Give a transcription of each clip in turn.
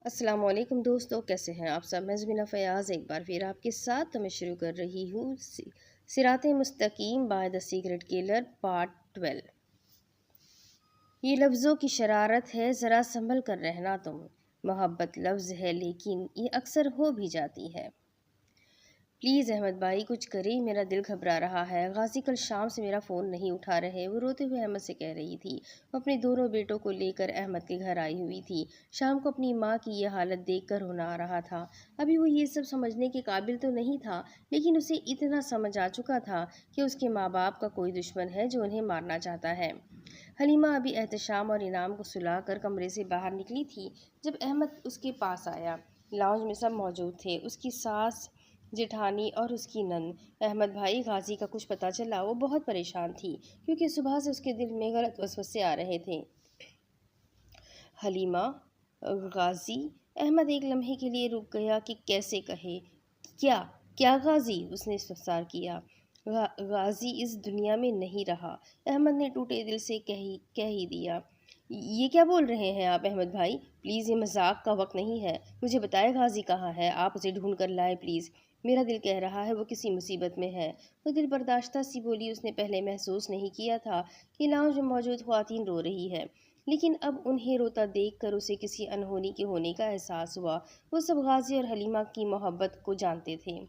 السلام علیکم دوستو، کیسے ہیں آپ سب؟ میں زمینہ فیاض ایک بار پھر آپ کے ساتھ تو میں شروع کر رہی ہوں صراط مستقیم by the secret colour part 12۔ یہ لفظوں کی شرارت ہے، ذرا سنبھل کر رہنا تم۔ محبت لفظ ہے لیکن یہ اکثر ہو بھی جاتی ہے۔ پلیز احمد بھائی کچھ کریں، میرا دل گھبرا رہا ہے۔ غازی کل شام سے میرا فون نہیں اٹھا رہے، وہ روتے ہوئے احمد سے کہہ رہی تھی۔ وہ اپنے دونوں بیٹوں کو لے کر احمد کے گھر آئی ہوئی تھی۔ شام کو اپنی ماں کی یہ حالت دیکھ کر رونا آ رہا تھا۔ ابھی وہ یہ سب سمجھنے کے قابل تو نہیں تھا، لیکن اسے اتنا سمجھ آ چکا تھا کہ اس کے ماں باپ کا کوئی دشمن ہے جو انہیں مارنا چاہتا ہے۔ حلیمہ ابھی احتشام اور انعام کو سلا کر کمرے سے باہر نکلی تھی جب احمد اس کے پاس آیا۔ لاؤنج میں سب موجود تھے، اس کی ساس، جیٹھانی اور اس کی نند۔ احمد بھائی، غازی کا کچھ پتہ چلا؟ وہ بہت پریشان تھی کیونکہ صبح سے اس کے دل میں غلط وسوسے آ رہے تھے۔ حلیمہ، غازی؟ احمد ایک لمحے کے لیے رک گیا کہ کیسے کہے۔ کیا غازی؟ اس نے استفسار کیا۔ غازی اس دنیا میں نہیں رہا، احمد نے ٹوٹے دل سے کہہ ہی دیا۔ یہ کیا بول رہے ہیں آپ احمد بھائی؟ پلیز، یہ مذاق کا وقت نہیں ہے۔ مجھے بتائے غازی کہاں ہے، آپ اسے ڈھونڈ کر لائے پلیز۔ میرا دل کہہ رہا ہے وہ کسی مصیبت میں ہے۔ وہ دل برداشتہ سی بولی۔ اس نے پہلے محسوس نہیں کیا تھا کہ لاؤنج میں موجود خواتین رو رہی ہے، لیکن اب انہیں روتا دیکھ کر اسے کسی انہونی کے ہونے کا احساس ہوا۔ وہ سب غازی اور حلیمہ کی محبت کو جانتے تھے۔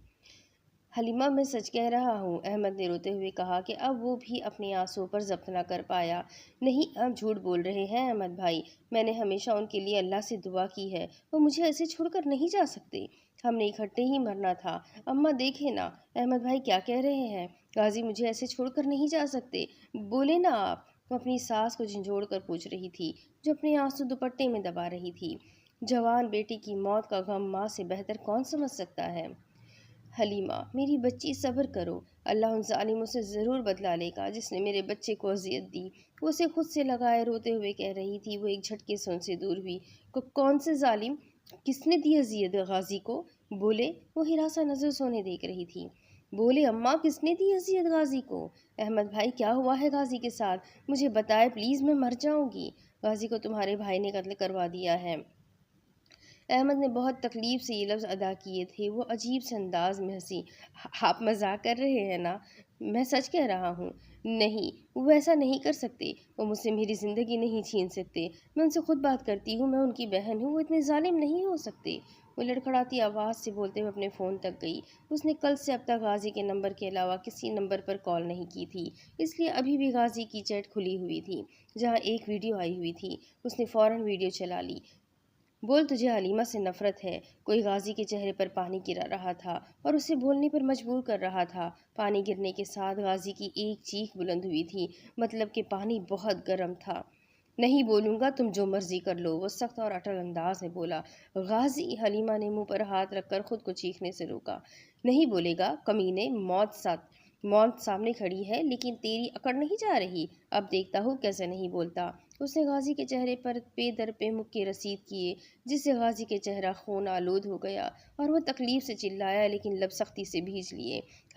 حلیمہ، میں سچ کہہ رہا ہوں، احمد نے روتے ہوئے کہا کہ اب وہ بھی اپنے آنسوں پر ضبط نہ کر پایا۔ نہیں، آپ جھوٹ بول رہے ہیں احمد بھائی، میں نے ہمیشہ ان کے لیے اللہ سے دعا کی ہے، وہ مجھے ایسے چھوڑ کر نہیں جا سکتے۔ ہم نے اکٹھے ہی مرنا تھا۔ اماں دیکھیں نا، احمد بھائی کیا کہہ رہے ہیں؟ غازی مجھے ایسے چھوڑ کر نہیں جا سکتے، بولے نا آپ۔ وہ اپنی ساس کو جھنجھوڑ کر پوچھ رہی تھی، جو اپنے آنسو دوپٹے میں دبا رہی تھی۔ جوان بیٹی کی موت کا غم ماں سے بہتر کون سمجھ سکتا ہے؟ حلیمہ، میری بچی صبر کرو، اللہ ان ظالموں سے ضرور بدلہ لے گا جس نے میرے بچے کو اذیت دی۔ وہ اسے خود سے لگائے روتے ہوئے کہہ رہی تھی۔ وہ ایک جھٹکے سے ان سے دور ہوئی۔ کون سے ظالم؟ کس نے دی اذیت غازی کو؟ بولے۔ وہ ہراساں نظر سونے دیکھ رہی تھی۔ بولے اماں، کس نے دی اذیت غازی کو؟ احمد بھائی، کیا ہوا ہے غازی کے ساتھ؟ مجھے بتائے پلیز، میں مر جاؤں گی۔ غازی کو تمہارے بھائی نے قتل کروا دیا ہے۔ احمد نے بہت تکلیف سے یہ لفظ ادا کیے تھے۔ وہ عجیب سے انداز میں ہنسی۔ آپ مذاق کر رہے ہیں نا؟ میں سچ کہہ رہا ہوں۔ نہیں، وہ ایسا نہیں کر سکتے، وہ مجھ سے میری زندگی نہیں چھین سکتے۔ میں ان سے خود بات کرتی ہوں، میں ان کی بہن ہوں، وہ اتنے ظالم نہیں ہو سکتے۔ وہ لڑکھڑاتی آواز سے بولتے ہوئے اپنے فون تک گئی۔ اس نے کل سے اب تک غازی کے نمبر کے علاوہ کسی نمبر پر کال نہیں کی تھی، اس لیے ابھی بھی غازی کی چیٹ کھلی ہوئی تھی جہاں ایک ویڈیو آئی ہوئی تھی۔ اس نے فوراً ویڈیو چلا لی۔ بول، تجھے حلیمہ سے نفرت ہے؟ کوئی غازی کے چہرے پر پانی گرا رہا تھا اور اسے بولنے پر مجبور کر رہا تھا۔ پانی گرنے کے ساتھ غازی کی ایک چیخ بلند ہوئی تھی، مطلب کہ پانی بہت گرم تھا۔ نہیں بولوں گا، تم جو مرضی کر لو، وہ سخت اور اٹل انداز میں بولا۔ غازی، حلیمہ نے منہ پر ہاتھ رکھ کر خود کو چیخنے سے روکا۔ نہیں بولے گا کمینے، موت سامنے کھڑی ہے لیکن تیری اکڑ نہیں جا رہی۔ اب دیکھتا ہوں کیسے نہیں بولتا۔ اس نے غازی کے چہرے پر پے در پے مکے رسید کیے، جس سے غازی کے چہرہ خون آلود ہو گیا اور وہ تکلیف سے چلایا لیکن لب سختی سے بھیج لیے۔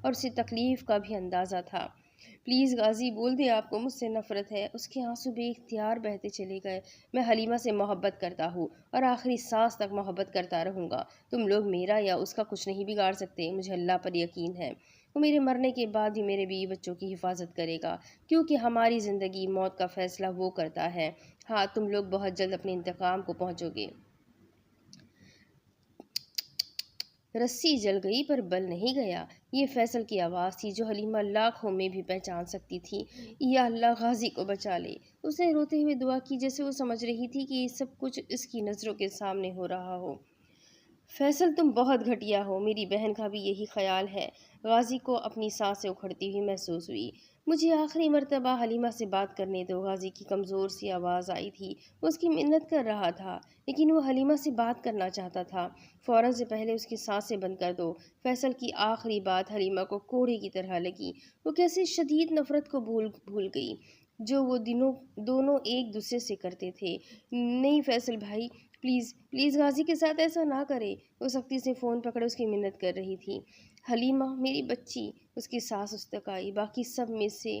اور اسے تکلیف کا بھی اندازہ تھا۔ پلیز غازی، بول دے آپ کو مجھ سے نفرت ہے۔ اس کے آنسو بے اختیار بہتے چلے گئے۔ میں حلیمہ سے محبت کرتا ہوں اور آخری سانس تک محبت کرتا رہوں گا۔ تم لوگ میرا یا اس کا کچھ نہیں بگاڑ سکتے، مجھے اللہ پر یقین ہے۔ وہ میرے مرنے کے بعد بھی میرے بیوی بچوں کی حفاظت کرے گا، کیونکہ ہماری زندگی موت کا فیصلہ وہ کرتا ہے۔ ہاں، تم لوگ بہت جلد اپنے انتقام کو پہنچو گے۔ رسی جل گئی پر بل نہیں گیا، یہ فیصل کی آواز تھی جو حلیمہ لاکھوں میں بھی پہچان سکتی تھی۔ یا اللہ، غازی کو بچا لے۔ اس نے روتے ہوئے دعا کی، جیسے وہ سمجھ رہی تھی کہ یہ سب کچھ اس کی نظروں کے سامنے ہو رہا ہو۔ فیصل، تم بہت گھٹیا ہو، میری بہن کا بھی یہی خیال ہے۔ غازی کو اپنی سانسیں اکھڑتی ہوئی محسوس ہوئی۔ مجھے آخری مرتبہ حلیمہ سے بات کرنے دو، غازی کی کمزور سی آواز آئی تھی۔ وہ اس کی منت کر رہا تھا، لیکن وہ حلیمہ سے بات کرنا چاہتا تھا۔ فوراً سے پہلے اس کی سانسیں بند کر دو۔ فیصل کی آخری بات حلیمہ کو کوڑے کی طرح لگی۔ وہ کیسے شدید نفرت کو بھول گئی جو وہ دونوں ایک دوسرے سے کرتے تھے۔ نہیں فیصل بھائی، پلیز پلیز غازی کے ساتھ ایسا نہ کرے۔ وہ سختی سے فون پکڑے اس کی منت کر رہی تھی۔ حلیمہ، میری بچی، اس کی سانس اس تک آئی۔ باقی سب میں سے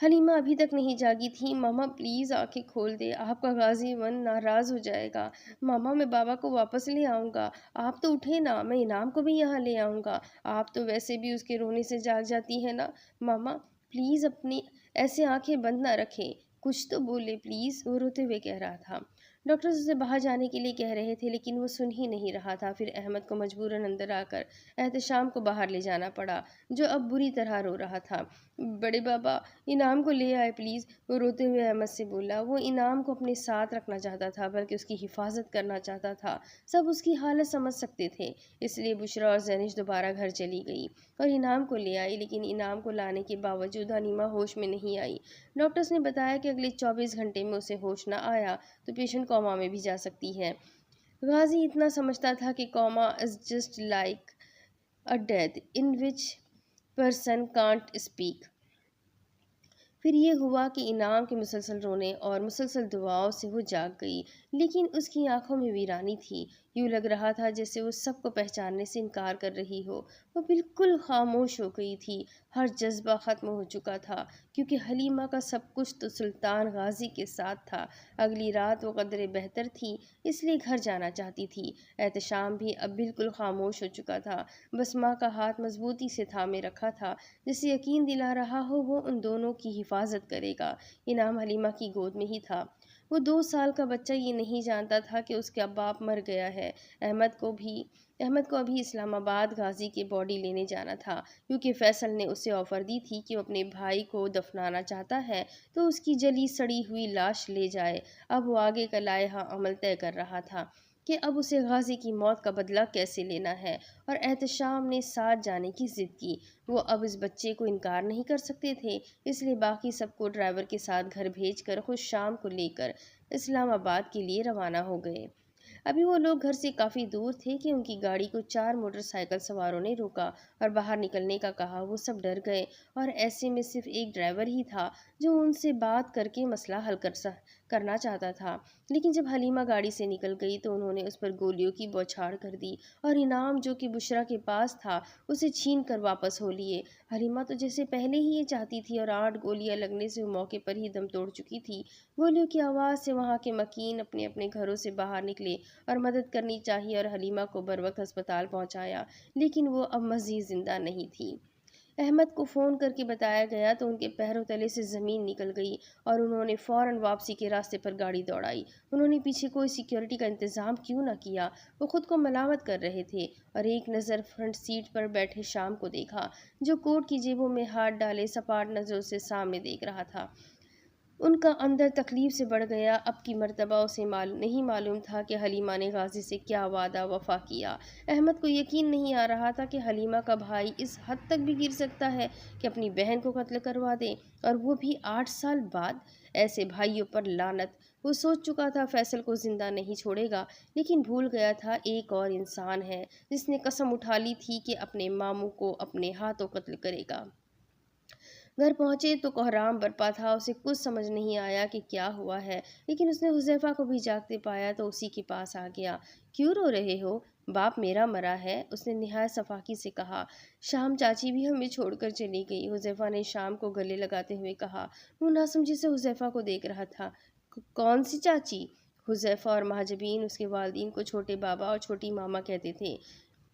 حلیمہ ابھی تک نہیں جاگی تھی۔ ماما پلیز آنکھیں کھول دے، آپ کا غازی من ناراض ہو جائے گا۔ ماما میں بابا کو واپس لے آؤں گا، آپ تو اٹھے نا، میں انعام کو بھی یہاں لے آؤں گا، آپ تو ویسے بھی اس کے رونے سے جاگ جاتی ہے نا۔ ماما پلیز اپنی ایسے آنکھیں بند نہ رکھیں، کچھ تو بولے پلیز، وہ روتے ہوئے کہہ رہا تھا۔ ڈاکٹر اسے باہر جانے کے لیے کہہ رہے تھے لیکن وہ سن ہی نہیں رہا تھا۔ پھر احمد کو مجبوراً اندر آ کر احتشام کو باہر لے جانا پڑا، جو اب بری طرح رو رہا تھا۔ بڑے بابا انعام کو لے آئے پلیز، وہ روتے ہوئے احمد سے بولا۔ وہ انعام کو اپنے ساتھ رکھنا چاہتا تھا، بلکہ اس کی حفاظت کرنا چاہتا تھا۔ سب اس کی حالت سمجھ سکتے تھے، اس لیے بشریٰ اور زینش دوبارہ گھر چلی گئی اور انعام کو لے آئی، لیکن انعام کو لانے کے باوجود حلیمہ ہوش میں نہیں آئی۔ ڈاکٹرز نے بتایا کہ اگلے 24 گھنٹے میں اسے ہوش نہ آیا تو پیشنٹ کوما میں بھی جا سکتی ہے۔ غازی اتنا سمجھتا تھا کہ coma is just like a death in which person can't speak۔ پھر یہ ہوا کہ انعام کے مسلسل رونے اور مسلسل دعاؤں سے وہ جاگ گئی، لیکن اس کی آنکھوں میں ویرانی تھی۔ یوں لگ رہا تھا جیسے وہ سب کو پہچاننے سے انکار کر رہی ہو۔ وہ بالکل خاموش ہو گئی تھی، ہر جذبہ ختم ہو چکا تھا، کیونکہ حلیمہ کا سب کچھ تو سلطان غازی کے ساتھ تھا۔ اگلی رات وہ قدرے بہتر تھی، اس لیے گھر جانا چاہتی تھی۔ احتشام بھی اب بالکل خاموش ہو چکا تھا، بس ماں کا ہاتھ مضبوطی سے تھامے رکھا تھا، جسے یقین دلا رہا ہو وہ ان دونوں کی حفاظت کرے گا۔ انعام حلیمہ کی گود میں ہی تھا۔ وہ 2 سال کا بچہ یہ نہیں جانتا تھا کہ اس کا باپ مر گیا ہے۔ احمد کو ابھی اسلام آباد غازی کے باڈی لینے جانا تھا، کیونکہ فیصل نے اسے آفر دی تھی کہ وہ اپنے بھائی کو دفنانا چاہتا ہے تو اس کی جلی سڑی ہوئی لاش لے جائے۔ اب وہ آگے کا لائحہ عمل طے کر رہا تھا کہ اب اسے غازی کی موت کا بدلہ کیسے لینا ہے، اور احتشام نے ساتھ جانے کی ضد کی۔ وہ اب اس بچے کو انکار نہیں کر سکتے تھے، اس لیے باقی سب کو ڈرائیور کے ساتھ گھر بھیج کر خود شام کو لے کر اسلام آباد کے لیے روانہ ہو گئے۔ ابھی وہ لوگ گھر سے کافی دور تھے کہ ان کی گاڑی کو 4 موٹر سائیکل سواروں نے روکا اور باہر نکلنے کا کہا۔ وہ سب ڈر گئے اور ایسے میں صرف ایک ڈرائیور ہی تھا جو ان سے بات کر کے مسئلہ حل کرنا چاہتا تھا۔ لیکن جب حلیمہ گاڑی سے نکل گئی تو انہوں نے اس پر گولیوں کی بوچھاڑ کر دی اور انعام جو کہ بشریٰ کے پاس تھا اسے چھین کر واپس ہو لیے۔ حلیمہ تو جیسے پہلے ہی یہ چاہتی تھی اور 8 گولیاں لگنے سے وہ موقع پر ہی دم توڑ چکی تھی۔ گولیوں کی آواز سے وہاں کے مکین اپنے اپنے گھروں سے باہر نکلے اور مدد کرنی چاہیے اور حلیمہ کو بروقت ہسپتال پہنچایا، لیکن وہ اب مزید زندہ نہیں تھی۔ احمد کو فون کر کے بتایا گیا تو ان کے پیروں تلے سے زمین نکل گئی اور انہوں نے فوراً واپسی کے راستے پر گاڑی دوڑائی۔ انہوں نے پیچھے کوئی سیکیورٹی کا انتظام کیوں نہ کیا؟ وہ خود کو ملامت کر رہے تھے اور ایک نظر فرنٹ سیٹ پر بیٹھے شام کو دیکھا، جو کوٹ کی جیبوں میں ہاتھ ڈالے سپاٹ نظروں سے سامنے دیکھ رہا تھا۔ ان کا اندر تکلیف سے بڑھ گیا۔ اب کی مرتبہ اسے نہیں معلوم تھا کہ حلیمہ نے غازی سے کیا وعدہ وفا کیا۔ احمد کو یقین نہیں آ رہا تھا کہ حلیمہ کا بھائی اس حد تک بھی گر سکتا ہے کہ اپنی بہن کو قتل کروا دے، اور وہ بھی 8 سال بعد۔ ایسے بھائیوں پر لعنت۔ وہ سوچ چکا تھا فیصل کو زندہ نہیں چھوڑے گا، لیکن بھول گیا تھا ایک اور انسان ہے جس نے قسم اٹھا لی تھی کہ اپنے ماموں کو اپنے ہاتھوں قتل کرے گا۔ گھر پہنچے تو کوہرام برپا تھا۔ اسے کچھ سمجھ نہیں آیا کہ کیا ہوا ہے، لیکن اس نے حذیفہ کو بھی جاگتے پایا تو اسی کے پاس آ گیا۔ کیوں رو رہے ہو؟ باپ میرا مرا ہے، اس نے نہایت صفاقی سے کہا۔ شام چاچی بھی ہمیں چھوڑ کر چلی گئی، حذیفہ نے شام کو گلے لگاتے ہوئے کہا۔ وہ ناسمجھی سے حذیفہ کو دیکھ رہا تھا۔ کون سی چاچی؟ حذیفہ اور مہاجبین اس کے والدین کو چھوٹے بابا اور چھوٹی ماما کہتے تھے،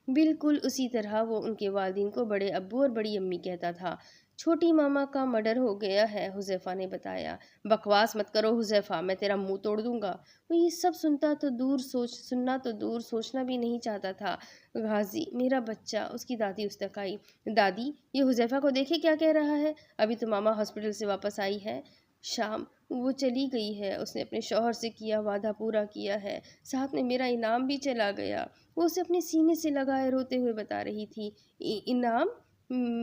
بالکل اسی طرح وہ ان کے والدین کو بڑے ابو اور بڑی امی کہتا تھا۔ چھوٹی ماما کا مرڈر ہو گیا ہے، حذیفہ نے بتایا۔ بکواس مت کرو حذیفہ، میں تیرا منہ توڑ دوں گا۔ وہ یہ سب سننا تو دور سوچنا بھی نہیں چاہتا تھا۔ غازی میرا بچہ، اس کی دادی اس تک آئی۔ دادی یہ حذیفہ کو دیکھے کیا کہہ رہا ہے؟ ابھی تو ماما ہاسپٹل سے واپس آئی ہے۔ شام وہ چلی گئی ہے، اس نے اپنے شوہر سے کیا وعدہ پورا کیا ہے، ساتھ میں میرا انعام بھی چلا گیا۔ وہ اسے اپنے سینے سے لگائے روتے ہوئے بتا رہی تھی۔ انعام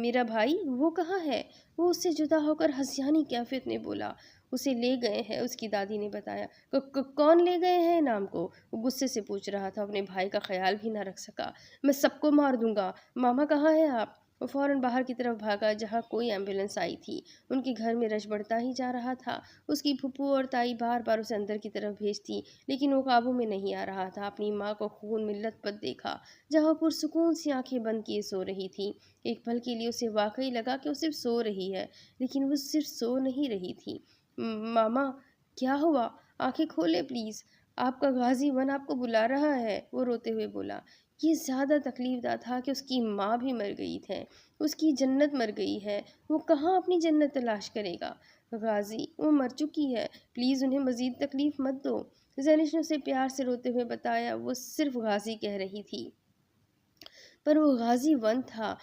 میرا بھائی وہ کہاں ہے؟ وہ اس سے جدا ہو کر ہنسیانی کیفیت میں بولا۔ اسے لے گئے ہیں، اس کی دادی نے بتایا۔ کون لے گئے ہیں انعام کو؟ وہ غصے سے پوچھ رہا تھا، اپنے بھائی کا خیال بھی نہ رکھ سکا۔ میں سب کو مار دوں گا۔ ماما کہاں ہے آپ؟ وہ فوراً باہر کی طرف بھاگا جہاں کوئی ایمبولینس آئی تھی۔ ان کے گھر میں رش بڑھتا ہی جا رہا تھا۔ اس کی پھپھو اور تائی بار بار اسے اندر کی طرف بھیجتی لیکن وہ قابو میں نہیں آ رہا تھا۔ اپنی ماں کو خون میں لت پت دیکھا جہاں پرسکون سی آنکھیں بند کیے سو رہی تھی۔ ایک پل کے لیے اسے واقعی لگا کہ وہ صرف سو رہی ہے، لیکن وہ صرف سو نہیں رہی تھی۔ ماما کیا ہوا؟ آنکھیں کھولے پلیز، آپ کا غازی ون آپ کو بلا رہا ہے، وہ روتے ہوئے بولا۔ یہ زیادہ تکلیف دہ تھا کہ اس کی ماں بھی مر گئی تھے، اس کی جنت مر گئی ہے، وہ کہاں اپنی جنت تلاش کرے گا؟ غازی وہ مر چکی ہے، پلیز انہیں مزید تکلیف مت دو، زینش نے اسے پیار سے روتے ہوئے بتایا۔ وہ صرف غازی کہہ رہی تھی پر وہ غازی ون تھا۔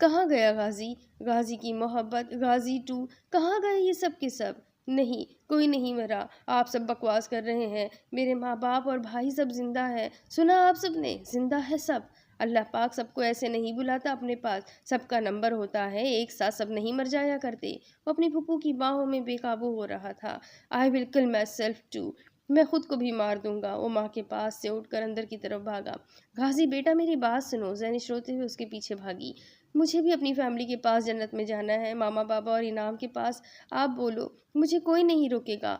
کہاں گیا غازی؟ غازی کی محبت، غازی 2 کہاں گئے یہ سب کے سب؟ نہیں، کوئی نہیں مرا، آپ سب بکواس کر رہے ہیں، میرے ماں باپ اور بھائی سب زندہ ہے۔ سنا آپ سب نے؟ زندہ ہے سب۔ اللہ پاک سب کو ایسے نہیں بلاتا اپنے پاس، سب کا نمبر ہوتا ہے، ایک ساتھ سب نہیں مر جایا کرتے۔ وہ اپنی پھپھو کی باہوں میں بے قابو ہو رہا تھا۔ I will kill myself too، میں خود کو بھی مار دوں گا۔ وہ ماں کے پاس سے اٹھ کر اندر کی طرف بھاگا۔ غازی بیٹا میری بات سنو، زینش روتے ہوئے اس کے پیچھے بھاگی۔ مجھے بھی اپنی فیملی کے پاس جنت میں جانا ہے، ماما بابا اور انعام کے پاس۔ آپ بولو، مجھے کوئی نہیں روکے گا،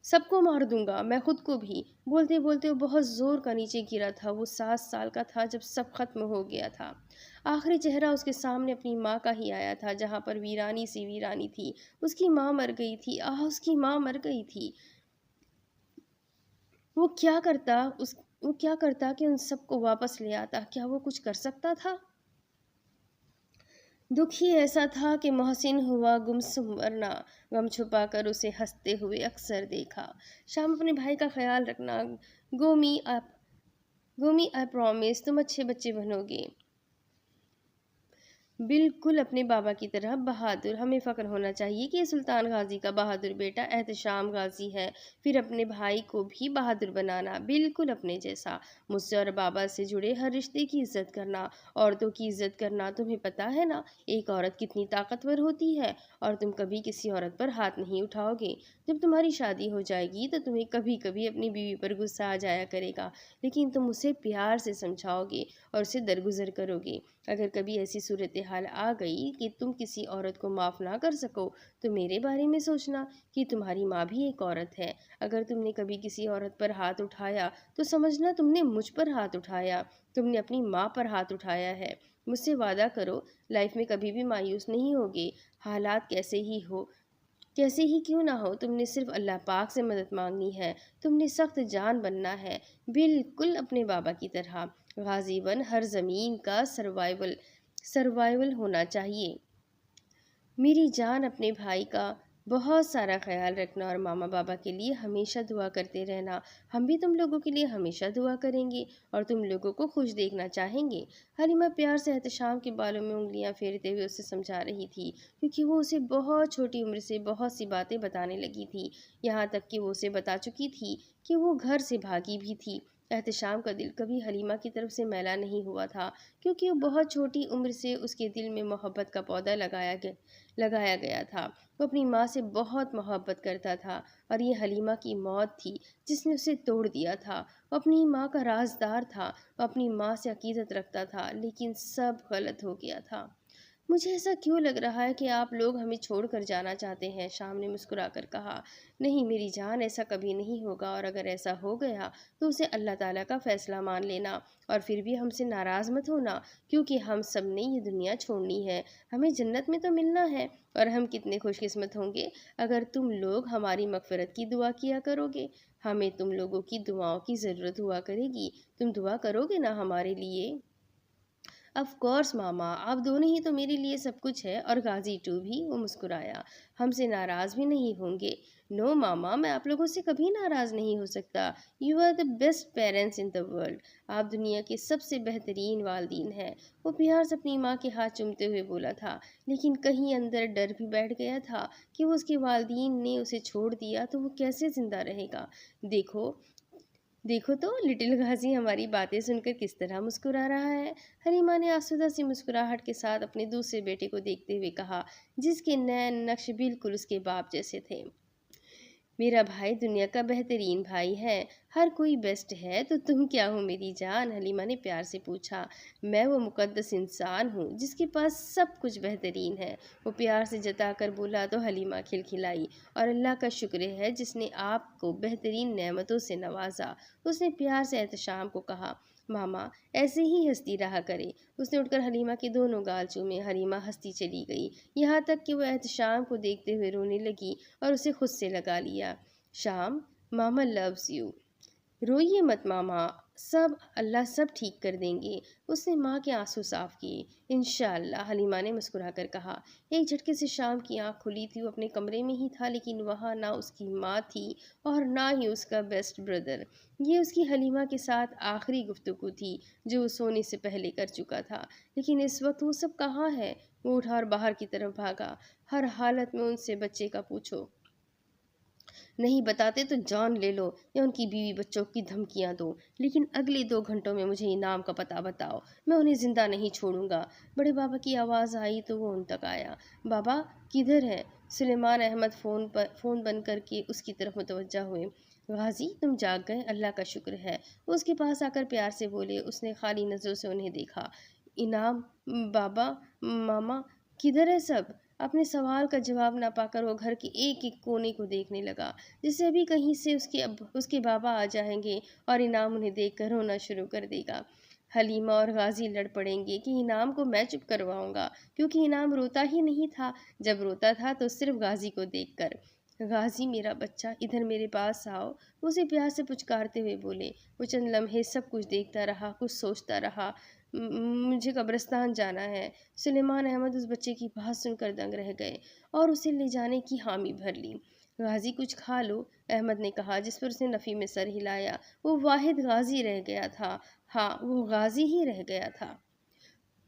سب کو مار دوں گا، میں خود کو بھی۔ بولتے بولتے وہ بہت زور کا نیچے گرا تھا۔ وہ 7 سال کا تھا جب سب ختم ہو گیا تھا۔ آخری چہرہ اس کے سامنے اپنی ماں کا ہی آیا تھا جہاں پر ویرانی سی ویرانی تھی۔ اس کی ماں مر گئی تھی، اس کی ماں مر گئی تھی۔ وہ کیا کرتا کہ ان سب کو واپس لے آتا؟ کیا وہ کچھ کر سکتا تھا؟ دکھ ہی ایسا تھا کہ محسن ہوا گمسم، ورنہ غم چھپا کر اسے ہنستے ہوئے اکثر دیکھا۔ شام اپنے بھائی کا خیال رکھنا گومی، آئی پرومس، تم اچھے بچے بنو گے، بالکل اپنے بابا کی طرح بہادر۔ ہمیں فخر ہونا چاہیے کہ یہ سلطان غازی کا بہادر بیٹا احتشام غازی ہے۔ پھر اپنے بھائی کو بھی بہادر بنانا، بالکل اپنے جیسا۔ مجھ سے اور بابا سے جڑے ہر رشتے کی عزت کرنا، عورتوں کی عزت کرنا۔ تمہیں پتہ ہے نا ایک عورت کتنی طاقتور ہوتی ہے، اور تم کبھی کسی عورت پر ہاتھ نہیں اٹھاؤ گے۔ جب تمہاری شادی ہو جائے گی تو تمہیں کبھی کبھی اپنی بیوی پر غصہ آ جایا کرے گا، لیکن تم اسے پیار سے سمجھاؤ گے اور اسے درگزر کرو گے۔ اگر کبھی ایسی صورتحال آ گئی کہ تم کسی عورت کو معاف نہ کر سکو تو میرے بارے میں سوچنا کہ تمہاری ماں بھی ایک عورت ہے۔ اگر تم نے کبھی کسی عورت پر ہاتھ اٹھایا تو سمجھنا تم نے مجھ پر ہاتھ اٹھایا، تم نے اپنی ماں پر ہاتھ اٹھایا ہے۔ مجھ سے وعدہ کرو لائف میں کبھی بھی مایوس نہیں ہوگے، حالات کیسے ہی کیوں نہ ہو۔ تم نے صرف اللہ پاک سے مدد مانگنی ہے، تم نے سخت جان بننا ہے، بالکل اپنے بابا کی طرح۔ غازی ون ہر زمین کا سروائیول ہونا چاہیے۔ میری جان اپنے بھائی کا بہت سارا خیال رکھنا اور ماما بابا کے لیے ہمیشہ دعا کرتے رہنا۔ ہم بھی تم لوگوں کے لیے ہمیشہ دعا کریں گے اور تم لوگوں کو خوش دیکھنا چاہیں گے۔ حلیمہ پیار سے احتشام کے بالوں میں انگلیاں پھیرتے ہوئے اسے سمجھا رہی تھی، کیونکہ وہ اسے بہت چھوٹی عمر سے بہت سی باتیں بتانے لگی تھی، یہاں تک کہ وہ اسے بتا چکی تھی کہ وہ گھر سے بھاگی بھی تھی۔ احتشام کا دل کبھی حلیمہ کی طرف سے میلا نہیں ہوا تھا، کیونکہ وہ بہت چھوٹی عمر سے اس کے دل میں محبت کا پودا لگایا گیا تھا۔ وہ اپنی ماں سے بہت محبت کرتا تھا اور یہ حلیمہ کی موت تھی جس نے اسے توڑ دیا تھا۔ وہ اپنی ماں کا رازدار تھا، وہ اپنی ماں سے عقیدت رکھتا تھا، لیکن سب غلط ہو گیا تھا۔ مجھے ایسا کیوں لگ رہا ہے کہ آپ لوگ ہمیں چھوڑ کر جانا چاہتے ہیں، شام نے مسکرا کر کہا۔ نہیں میری جان، ایسا کبھی نہیں ہوگا، اور اگر ایسا ہو گیا تو اسے اللہ تعالیٰ کا فیصلہ مان لینا، اور پھر بھی ہم سے ناراض مت ہونا، کیونکہ ہم سب نے یہ دنیا چھوڑنی ہے، ہمیں جنت میں تو ملنا ہے، اور ہم کتنے خوش قسمت ہوں گے اگر تم لوگ ہماری مغفرت کی دعا کیا کرو گے۔ ہمیں تم لوگوں کی دعاؤں کی ضرورت ہوا کرے گی، تم دعا کرو گے نا ہمارے لیے؟ آف کورس ماما، آپ دونوں ہی تو میرے لیے سب کچھ ہے، اور غازی 2 بھی، وہ مسکرایا۔ ہم سے ناراض بھی نہیں ہوں گے؟ نو ماما، میں آپ لوگوں سے کبھی ناراض نہیں ہو سکتا۔ You are the best parents in the world, آپ دنیا کے سب سے بہترین والدین ہیں۔ وہ پیار سے اپنی ماں کے ہاتھ چومتے ہوئے بولا تھا، لیکن کہیں اندر ڈر بھی بیٹھ گیا تھا کہ وہ اس کے والدین نے اسے چھوڑ دیا تو وہ کیسے زندہ رہے گا۔ دیکھو تو لٹل غازی ہماری باتیں سن کر کس طرح مسکرا رہا ہے۔ حلیمہ نے آسودہ سی مسکراہٹ کے ساتھ اپنے دوسرے بیٹے کو دیکھتے ہوئے کہا، جس کے نین نقش بالکل اس کے باپ جیسے تھے۔ میرا بھائی دنیا کا بہترین بھائی ہے، ہر کوئی بیسٹ ہے، تو تم کیا ہو میری جان؟ حلیمہ نے پیار سے پوچھا۔ میں وہ مقدس انسان ہوں جس کے پاس سب کچھ بہترین ہے، وہ پیار سے جتا کر بولا تو حلیمہ کھلکھلائی۔ اور اللہ کا شکر ہے جس نے آپ کو بہترین نعمتوں سے نوازا۔ اس نے پیار سے احتشام کو کہا، ماما ایسے ہی ہنستی رہا کرے۔ اس نے اٹھ کر حلیمہ کے دونوں گال چومے۔ حلیمہ ہنستی چلی گئی، یہاں تک کہ وہ احتشام کو دیکھتے ہوئے رونے لگی اور اسے خود سے لگا لیا۔ شام، ماما لوز یو، روئیے مت ماما، اللہ سب ٹھیک کر دیں گے۔ اس نے ماں کے آنسو صاف کیے۔ انشاءاللہ، حلیمہ نے مسکرا کر کہا۔ ایک جھٹکے سے شام کی آنکھ کھلی تھی۔ وہ اپنے کمرے میں ہی تھا، لیکن وہاں نہ اس کی ماں تھی اور نہ ہی اس کا بیسٹ بردر۔ یہ اس کی حلیمہ کے ساتھ آخری گفتگو تھی جو وہ سونے سے پہلے کر چکا تھا، لیکن اس وقت وہ سب کہاں ہے؟ وہ اٹھا اور باہر کی طرف بھاگا۔ ہر حالت میں ان سے بچے کا پوچھو، نہیں بتاتے تو جان لے لو یا ان کی بیوی بچوں کی دھمکیاں دو، لیکن اگلے 2 گھنٹوں میں مجھے انعام کا پتہ بتاؤ، میں انہیں زندہ نہیں چھوڑوں گا۔ بڑے بابا کی آواز آئی تو وہ ان تک آیا۔ بابا کدھر ہے؟ سلیمان احمد فون بند کر کے اس کی طرف متوجہ ہوئے۔ غازی تم جاگ گئے، اللہ کا شکر ہے، وہ اس کے پاس آ کر پیار سے بولے۔ اس نے خالی نظروں سے انہیں دیکھا۔ انعام، بابا، ماما کدھر ہے سب؟ اپنے سوال کا جواب نہ پا کر وہ گھر کے ایک ایک کونے کو دیکھنے لگا، جسے ابھی کہیں سے اس کے بابا آ جائیں گے اور انعام انہیں دیکھ کر رونا شروع کر دے گا۔ حلیمہ اور غازی لڑ پڑیں گے کہ انعام کو میں چپ کرواؤں گا، کیونکہ انعام روتا ہی نہیں تھا، جب روتا تھا تو صرف غازی کو دیکھ کر۔ غازی میرا بچہ، ادھر میرے پاس آؤ، اسے پیار سے پچکارتے ہوئے بولے۔ وہ چند لمحے سب کچھ دیکھتا رہا، کچھ سوچتا رہا۔ مجھے قبرستان جانا ہے۔ سلیمان احمد اس بچے کی بات سن کر دنگ رہ گئے اور اسے لے جانے کی حامی بھر لی۔ غازی کچھ کھا لو، احمد نے کہا، جس پر اس نے نفی میں سر ہلایا۔ وہ واحد غازی رہ گیا تھا، ہاں وہ غازی ہی رہ گیا تھا۔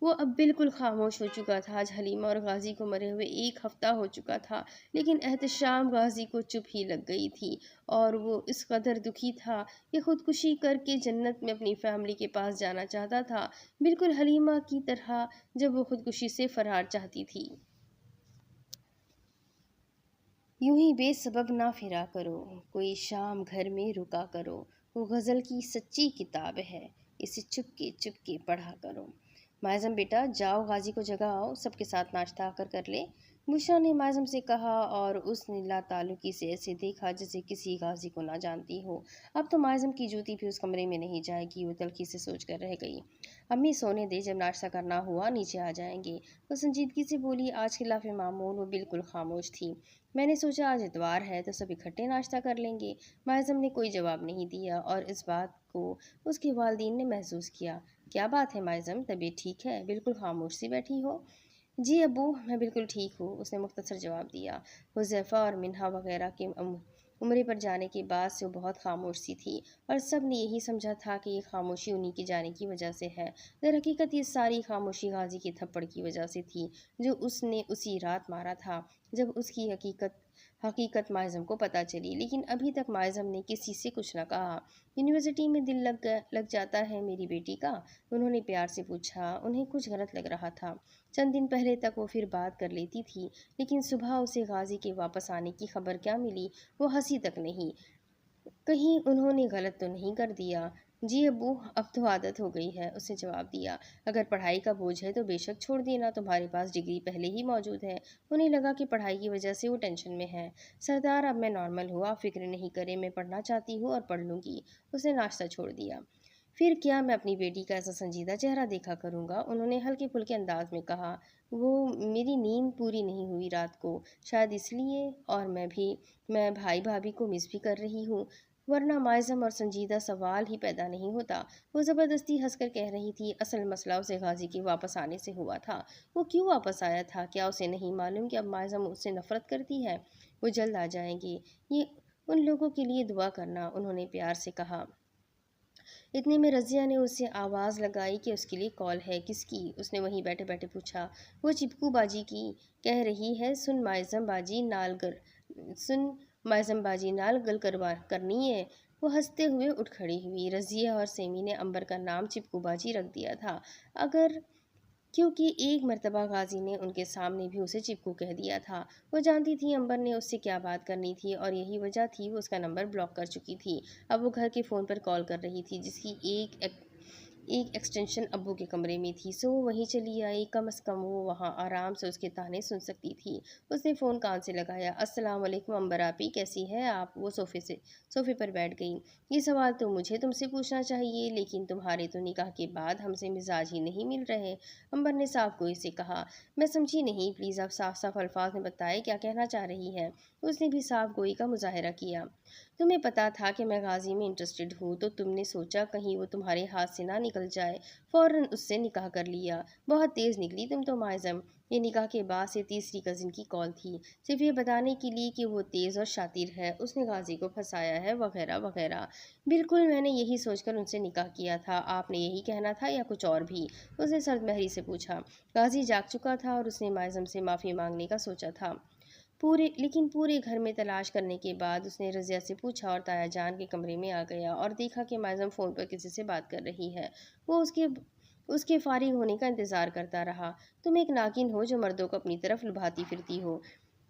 وہ اب بالکل خاموش ہو چکا تھا۔ آج حلیمہ اور غازی کو مرے ہوئے 1 ہفتہ ہو چکا تھا، لیکن احتشام غازی کو چپ ہی لگ گئی تھی اور وہ اس قدر دکھی تھا کہ خودکشی کر کے جنت میں اپنی فیملی کے پاس جانا چاہتا تھا، بالکل حلیمہ کی طرح جب وہ خودکشی سے فرار چاہتی تھی۔ یوں ہی بے سبب نہ پھرا کرو، کوئی شام گھر میں رکا کرو، وہ غزل کی سچی کتاب ہے، اسے چپ کے پڑھا کرو۔ معظم بیٹا جاؤ، غازی کو جگاؤ، سب کے ساتھ ناشتہ آ کر لے، بشرا نے معظم سے کہا اور اس نے لا تعلقی سے ایسے دیکھا جیسے کسی غازی کو نہ جانتی ہو۔ اب تو معظم کی جوتی بھی اس کمرے میں نہیں جائے گی، وہ تلخی سے سوچ کر رہ گئی۔ امی سونے دے، جب ناشتہ کرنا ہوا نیچے آ جائیں گے، وہ سنجیدگی سے بولی۔ آج خلاف معمول وہ بالکل خاموش تھی۔ میں نے سوچا آج اتوار ہے تو سب اکٹھے ناشتہ کر لیں گے۔ معظم نے کوئی جواب نہیں دیا اور اس بات کو اس کے والدین نے محسوس کیا۔ کیا بات ہے معظم، طبیعت ٹھیک ہے؟ بالکل خاموش سی بیٹھی ہو۔ جی ابو، میں بالکل ٹھیک ہوں، اس نے مختصر جواب دیا۔ حذیفہ اور منہا وغیرہ کے عمرے پر جانے کے بعد سے وہ بہت خاموش سی تھی اور سب نے یہی سمجھا تھا کہ یہ خاموشی انہی کے جانے کی وجہ سے ہے۔ در حقیقت یہ ساری خاموشی غازی کے تھپڑ کی وجہ سے تھی جو اس نے اسی رات مارا تھا جب اس کی حقیقت معظم کو پتہ چلی، لیکن ابھی تک معظم نے کسی سے کچھ نہ کہا۔ یونیورسٹی میں دل لگ جاتا ہے میری بیٹی کا؟ انہوں نے پیار سے پوچھا۔ انہیں کچھ غلط لگ رہا تھا۔ چند دن پہلے تک وہ پھر بات کر لیتی تھی، لیکن صبح اسے غازی کے واپس آنے کی خبر کیا ملی؟ وہ ہنسی تک نہیں۔ کہیں انہوں نے غلط تو نہیں کر دیا؟ جی ابو، اب تو عادت ہو گئی ہے، اس نے جواب دیا۔ اگر پڑھائی کا بوجھ ہے تو بے شک چھوڑ دینا، تمہارے پاس ڈگری پہلے ہی موجود ہے۔ انہیں لگا کہ پڑھائی کی وجہ سے وہ ٹینشن میں ہے۔ سردار اب میں نارمل ہوں، آپ فکر نہیں کریں، میں پڑھنا چاہتی ہوں اور پڑھ لوں گی۔ اس نے ناشتہ چھوڑ دیا۔ پھر کیا میں اپنی بیٹی کا ایسا سنجیدہ چہرہ دیکھا کروں گا؟ انہوں نے ہلکے پھلکے انداز میں کہا۔ وہ میری نیند پوری نہیں ہوئی رات کو، شاید اس لیے، اور میں بھائی بھابھی کو مس بھی کر رہی ہوں، ورنہ معظم اور سنجیدہ سوال ہی پیدا نہیں ہوتا۔ وہ زبردستی ہنس کر کہہ رہی تھی، اصل مسئلہ اسے غازی کے واپس آنے سے ہوا تھا۔ وہ کیوں واپس آیا تھا؟ کیا اسے نہیں معلوم کہ اب معظم اس سے نفرت کرتی ہے؟ وہ جلد آ جائیں گے، یہ ان لوگوں کے لیے دعا کرنا، انہوں نے پیار سے کہا۔ اتنے میں رضیہ نے اسے آواز لگائی کہ اس کے لیے کال ہے۔ کس کی؟ اس نے وہیں بیٹھے بیٹھے پوچھا۔ وہ چپکو باجی کی، کہہ رہی ہے سن معظم باجی نال گل کرنی ہے۔ وہ ہنستے ہوئے اٹھ کھڑی ہوئی۔ رضیہ اور سیمی نے عنبر کا نام چپکو باجی رکھ دیا تھا۔ اگر کیونکہ ایک مرتبہ غازی نے ان کے سامنے بھی اسے چپکو کہہ دیا تھا۔ وہ جانتی تھی امبر نے اس سے کیا بات کرنی تھی اور یہی وجہ تھی وہ اس کا نمبر بلاک کر چکی تھی۔ اب وہ گھر کے فون پر کال کر رہی تھی جس کی ایک ایکسٹینشن ابو کے کمرے میں تھی، سو وہ وہیں چلی آئی۔ کم از کم وہ وہاں آرام سے اس کے طعنے سن سکتی تھی۔ اس نے فون کان سے لگایا۔ السلام علیکم امبر آپی، کیسی ہے آپ؟ وہ صوفے پر بیٹھ گئی۔ یہ سوال تو مجھے تم سے پوچھنا چاہیے، لیکن تمہارے تو نکاح کے بعد ہم سے مزاج ہی نہیں مل رہے، امبر نے صاف گوئی سے کہا۔ میں سمجھی نہیں، پلیز آپ صاف صاف الفاظ میں بتائیں کیا کہنا چاہ رہی ہے؟ اس نے بھی صاف گوئی کا مظاہرہ کیا۔ تمہیں پتا تھا کہ میں غازی میں انٹرسٹڈ ہوں، تو تم نے سوچا کہیں وہ تمہارے ہاتھ سے نہ نکل جائے، فوراً اس سے نکاح کر لیا۔ بہت تیز نکلی تم تو معظم۔ یہ نکاح کے بعد سے تیسری کزن کی کال تھی، صرف یہ بتانے کے لیے کہ وہ تیز اور شاطر ہے، اس نے غازی کو پھنسایا ہے وغیرہ وغیرہ۔ بالکل، میں نے یہی سوچ کر ان سے نکاح کیا تھا۔ آپ نے یہی کہنا تھا یا کچھ اور بھی؟ اس نے سرد مہری سے پوچھا۔ غازی جاگ چکا تھا اور اس نے معظم سے معافی مانگنے کا سوچا تھا، لیکن پورے گھر میں تلاش کرنے کے بعد اس نے رضیہ سے پوچھا اور تایا جان کے کمرے میں آ گیا اور دیکھا کہ معظم فون پر کسی سے بات کر رہی ہے۔ وہ اس کے فارغ ہونے کا انتظار کرتا رہا۔ تم ایک ناگن ہو جو مردوں کو اپنی طرف لبھاتی پھرتی ہو۔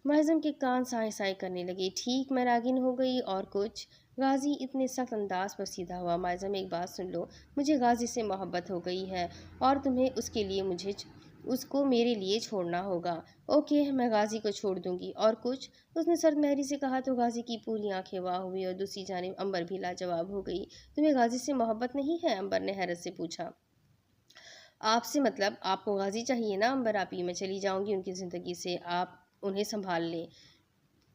معظم کے کان سائیں سائیں کرنے لگے۔ ٹھیک، میں ناگن ہو گئی، اور کچھ؟ غازی اتنے سخت انداز پر سیدھا ہوا۔ معظم ایک بات سن لو، مجھے غازی سے محبت ہو گئی ہے اور تمہیں اس کو میرے لیے چھوڑنا ہوگا۔ اوکے، میں غازی کو چھوڑ دوں گی، اور کچھ؟ اس نے سرد مہری سے کہا تو غازی کی پوری آنکھیں واہ ہوئی اور دوسری جانب امبر بھی لاجواب ہو گئی۔ تمہیں غازی سے محبت نہیں ہے؟ امبر نے حیرت سے پوچھا۔ آپ سے مطلب آپ کو غازی چاہیے نا امبر آپی، میں چلی جاؤں گی ان کی زندگی سے، آپ انہیں سنبھال لیں۔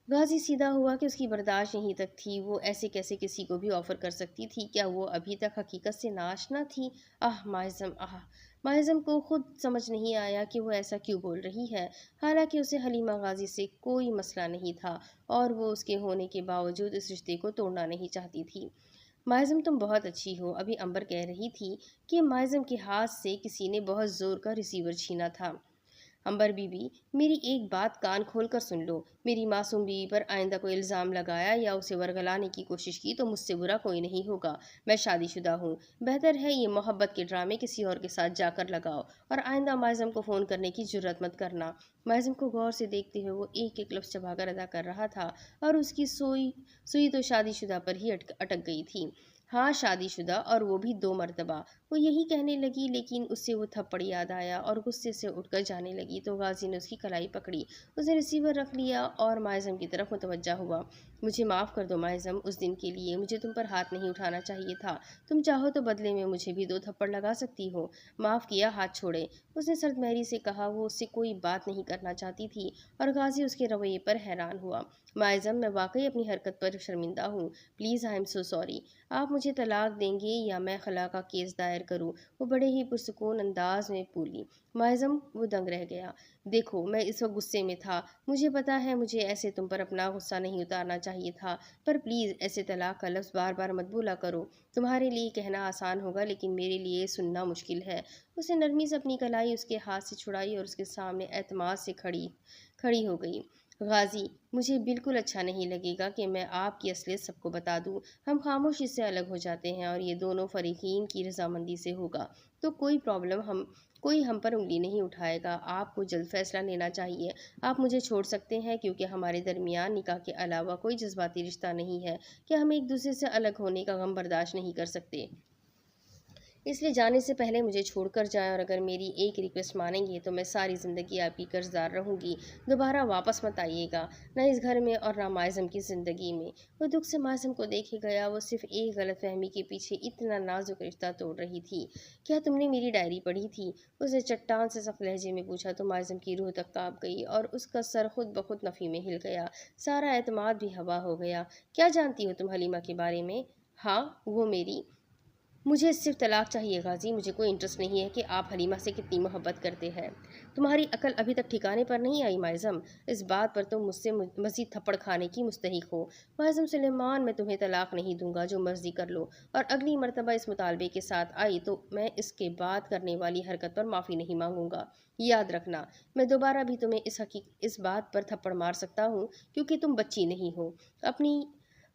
غازی سیدھا ہوا کہ اس کی برداشت یہیں تک تھی، وہ ایسے کیسے کسی کو بھی آفر کر سکتی تھی؟ کیا وہ ابھی تک حقیقت سے ناآشنا تھی؟ معظم کو خود سمجھ نہیں آیا کہ وہ ایسا کیوں بول رہی ہے، حالانکہ اسے حلیمہ غازی سے کوئی مسئلہ نہیں تھا اور وہ اس کے ہونے کے باوجود اس رشتے کو توڑنا نہیں چاہتی تھی۔ معظم تم بہت اچھی ہو، ابھی امبر کہہ رہی تھی کہ معظم کے ہاتھ سے کسی نے بہت زور کا ریسیور چھینا تھا۔ امبر بی بی، میری ایک بات کان کھول کر سن لو، میری معصوم بیوی پر آئندہ کوئی الزام لگایا یا اسے ورگلانے کی کوشش کی تو مجھ سے برا کوئی نہیں ہوگا۔ میں شادی شدہ ہوں، بہتر ہے یہ محبت کے ڈرامے کسی اور کے ساتھ جا کر لگاؤ، اور آئندہ معظم کو فون کرنے کی جرات مت کرنا۔ معظم کو غور سے دیکھتے ہوئے وہ ایک ایک لفظ چبا کر ادا کر رہا تھا اور اس کی سوئی تو شادی شدہ پر ہی اٹک گئی تھی۔ ہاں، شادی شدہ، اور وہ بھی 2 مرتبہ۔ وہ یہی کہنے لگی، لیکن اس سے وہ تھپڑ یاد آیا اور غصے سے اٹھ کر جانے لگی تو غازی نے اس کی کلائی پکڑی۔ اس نے ریسیور رکھ لیا اور معظم کی طرف متوجہ ہوا۔ مجھے معاف کر دو معظم، اس دن کے لیے مجھے تم پر ہاتھ نہیں اٹھانا چاہیے تھا۔ تم چاہو تو بدلے میں مجھے بھی 2 تھپڑ لگا سکتی ہو۔ معاف کیا، ہاتھ چھوڑے، اس نے سرد مہری سے کہا۔ وہ اس سے کوئی بات نہیں کرنا چاہتی تھی اور غازی اس کے رویے پر حیران ہوا۔ معظم، میں واقعی اپنی حرکت پر شرمندہ ہوں، please I am so sorry. آپ مجھے طلاق دیں گے یا میں خلا کا کیس دائر کروں؟ وہ بڑے ہی پرسکون انداز میں بولی۔ معظم، وہ دنگ رہ گیا۔ دیکھو، میں اس وقت غصے میں تھا، مجھے پتا ہے مجھے ایسے تم پر اپنا غصہ نہیں اتارنا چاہیے تھا، پر پلیز ایسے طلاق کا لفظ بار بار مت بولا کرو۔ تمہارے لیے کہنا آسان ہوگا لیکن میرے لیے سننا مشکل ہے۔ اس نے نرمی سے اپنی کلائی اس کے ہاتھ سے چھڑائی اور اس کے سامنے اعتماد سے کھڑی ہو گئی۔ غازی، مجھے بالکل اچھا نہیں لگے گا کہ میں آپ کی اصلیت سب کو بتا دوں۔ ہم خاموشی سے الگ ہو جاتے ہیں اور یہ دونوں فریقین کی رضامندی سے ہوگا تو کوئی ہم پر انگلی نہیں اٹھائے گا۔ آپ کو جلد فیصلہ لینا چاہیے۔ آپ مجھے چھوڑ سکتے ہیں کیونکہ ہمارے درمیان نکاح کے علاوہ کوئی جذباتی رشتہ نہیں ہے کہ ہم ایک دوسرے سے الگ ہونے کا غم برداشت نہیں کر سکتے۔ اس لیے جانے سے پہلے مجھے چھوڑ کر جائیں، اور اگر میری ایک ریکویسٹ مانیں گے تو میں ساری زندگی آپ کی قرض دار رہوں گی۔ دوبارہ واپس مت آئیے گا، نہ اس گھر میں اور نہ معظم کی زندگی میں۔ وہ دکھ سے معظم کو دیکھے گیا، وہ صرف ایک غلط فہمی کے پیچھے اتنا نازک رشتہ توڑ رہی تھی۔ کیا تم نے میری ڈائری پڑھی تھی؟ اس نے چٹان سے سخت لہجے میں پوچھا تو معظم کی روح تک کانپ گئی اور اس کا سر خود بخود نفی میں ہل گیا، سارا اعتماد بھی ہوا ہو گیا۔ کیا جانتی ہو تم حلیمہ کے بارے میں؟ ہاں، وہ میری مجھے صرف طلاق چاہیے غازی، مجھے کوئی انٹرسٹ نہیں ہے کہ آپ حلیمہ سے کتنی محبت کرتے ہیں۔ تمہاری عقل ابھی تک ٹھکانے پر نہیں آئی معظم، اس بات پر تم مجھ سے مزید تھپڑ کھانے کی مستحق ہو۔ معظم سلیمان، میں تمہیں طلاق نہیں دوں گا، جو مرضی کر لو، اور اگلی مرتبہ اس مطالبے کے ساتھ آئی تو میں اس کے بعد کرنے والی حرکت پر معافی نہیں مانگوں گا۔ یاد رکھنا، میں دوبارہ بھی تمہیں اس بات پر تھپڑ مار سکتا ہوں کیونکہ تم بچی نہیں ہو۔